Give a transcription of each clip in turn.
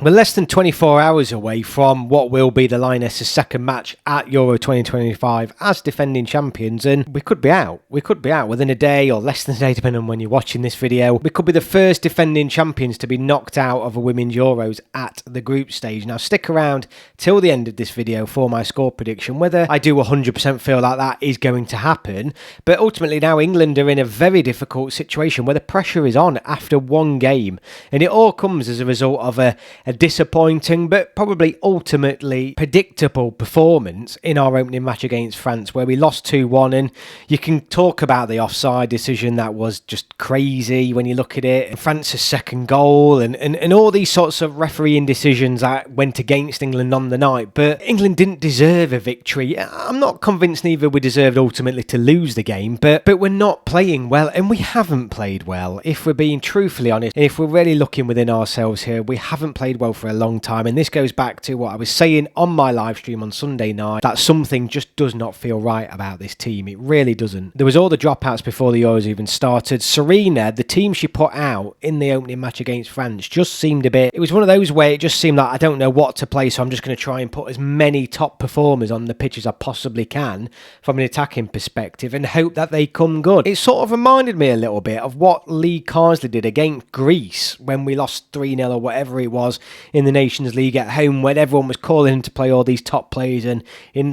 We're less than 24 hours away from what will be the Lionesses' second match at Euro 2025 as defending champions, and we could be out. We could be out within a day or less than a day, depending on when you're watching this video. We could be the first defending champions to be knocked out of a Women's Euros at the group stage. Now, stick around till the end of this video for my score prediction, whether I do 100% feel like that is going to happen. But ultimately now England are in a very difficult situation where the pressure is on after one game, and it all comes as a result of a disappointing but probably ultimately predictable performance in our opening match against France, where we lost 2-1. And you can talk about the offside decision, that was just crazy when you look at it, and France's second goal and all these sorts of refereeing decisions that went against England on the night. But England didn't deserve a victory. I'm not convinced neither we deserved ultimately to lose the game, but we're not playing well, and we haven't played well. If we're being truthfully honest, if we're really looking within ourselves here, we haven't played well for a long time. And this goes back to what I was saying on my live stream on Sunday night, that something just does not feel right about this team. It really doesn't. There was all the dropouts before the Euros even started. Sarina, the team she put out in the opening match against France, just seemed a bit, it was one of those where it just seemed like I don't know what to play, so I'm just going to try and put as many top performers on the pitch as I possibly can from an attacking perspective and hope that they come good. It sort of reminded me a little bit of what Lee Carsley did against Greece when we lost 3-0 or whatever it was in the Nations League at home, when everyone was calling him to play all these top players, and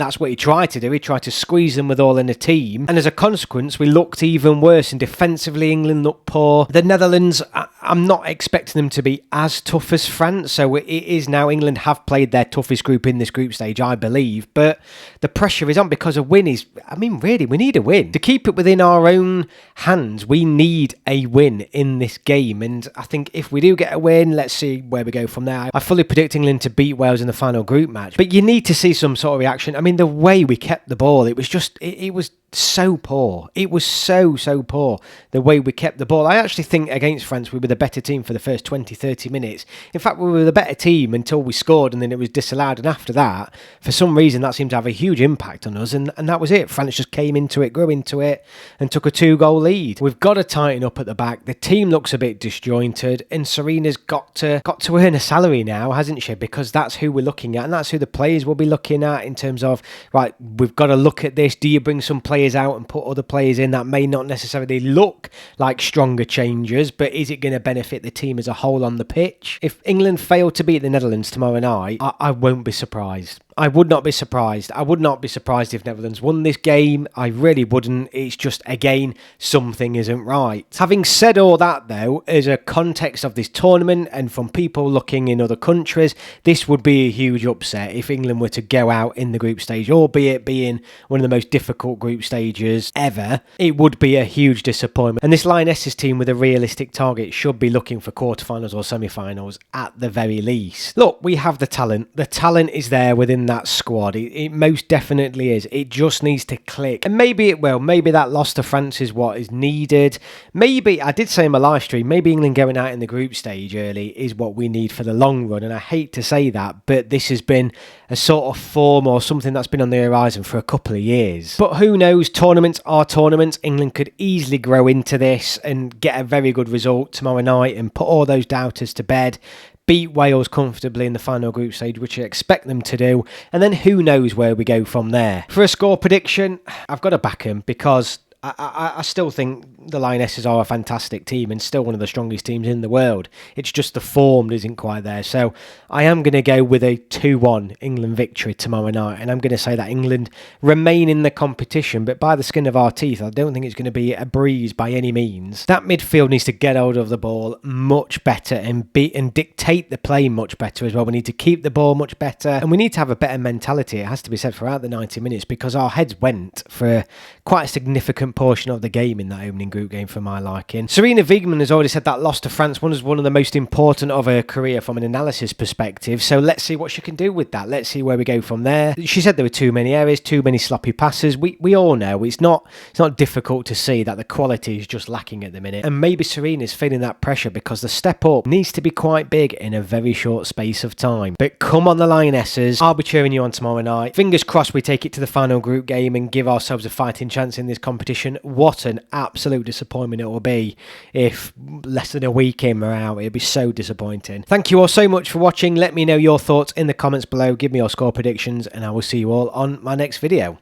that's what he tried to do. He tried to squeeze them with all in a team, and as a consequence we looked even worse, and defensively England looked poor. The Netherlands, I'm not expecting them to be as tough as France, so it is now England have played their toughest group in this group stage, I believe, but the pressure is on because a win is, I mean really, we need a win. To keep it within our own hands, we need a win in this game, and I think if we do get a win, let's see where we go from there. I fully predict England to beat Wales in the final group match, but you need to see some sort of reaction. I mean, the way we kept the ball, it was just, it was so poor. It was so poor the way we kept the ball. I actually think against France we were the better team for the first 20-30 minutes. In fact, we were the better team until we scored, and then it was disallowed, and after that for some reason that seemed to have a huge impact on us, and that was it. France just came into it, grew into it, and took a 2-goal lead. We've got to tighten up at the back. The team looks a bit disjointed, and Sarina's got to earn a salary now, hasn't she? Because that's who we're looking at, and that's who the players will be looking at in terms of, right, we've got to look at this. Do you bring some players out and put other players in that may not necessarily look like stronger changes, but is it going to benefit the team as a whole on the pitch? If England fail to beat the Netherlands tomorrow night, I won't be surprised. I would not be surprised. I would not be surprised if Netherlands won this game. I really wouldn't. It's just, again, something isn't right. Having said all that, though, as a context of this tournament and from people looking in other countries, this would be a huge upset if England were to go out in the group stage, albeit being one of the most difficult group stages ever. It would be a huge disappointment. And this Lionesses team with a realistic target should be looking for quarterfinals or semi-finals at the very least. Look, we have the talent. The talent is there within that squad. It most definitely is. It just needs to click, and maybe it will. Maybe that loss to France is what is needed. Maybe, I did say in my live stream, maybe England going out in the group stage early is what we need for the long run, and I hate to say that, but this has been a sort of form or something that's been on the horizon for a couple of years. But who knows? Tournaments are tournaments. England could easily grow into this and get a very good result tomorrow night and put all those doubters to bed, beat Wales comfortably in the final group stage, which I expect them to do, and then who knows where we go from there. For a score prediction, I've got to back him because I still think the Lionesses are a fantastic team and still one of the strongest teams in the world. It's just the form isn't quite there. So I am going to go with a 2-1 England victory tomorrow night, and I'm going to say that England remain in the competition, but by the skin of our teeth. I don't think it's going to be a breeze by any means. That midfield needs to get hold of the ball much better and dictate the play much better as well. We need to keep the ball much better, and we need to have a better mentality. It has to be said throughout the 90 minutes because our heads went for quite a significant portion of the game in that opening group game for my liking. Sarina Wiegman has already said that loss to France was one of the most important of her career from an analysis perspective, so let's see what she can do with that. Let's see where we go from there. She said there were too many errors, too many sloppy passes. We all know it's not difficult to see that the quality is just lacking at the minute, and maybe Sarina's feeling that pressure because the step up needs to be quite big in a very short space of time. But come on, the Lionesses, I'll be cheering you on tomorrow night. Fingers crossed we take it to the final group game and give ourselves a fighting chance in this competition. What an absolute disappointment it will be if less than a week in we're out. It'll be so disappointing. Thank you all so much for watching. Let me know your thoughts in the comments below. Give me your score predictions, and I will see you all on my next video.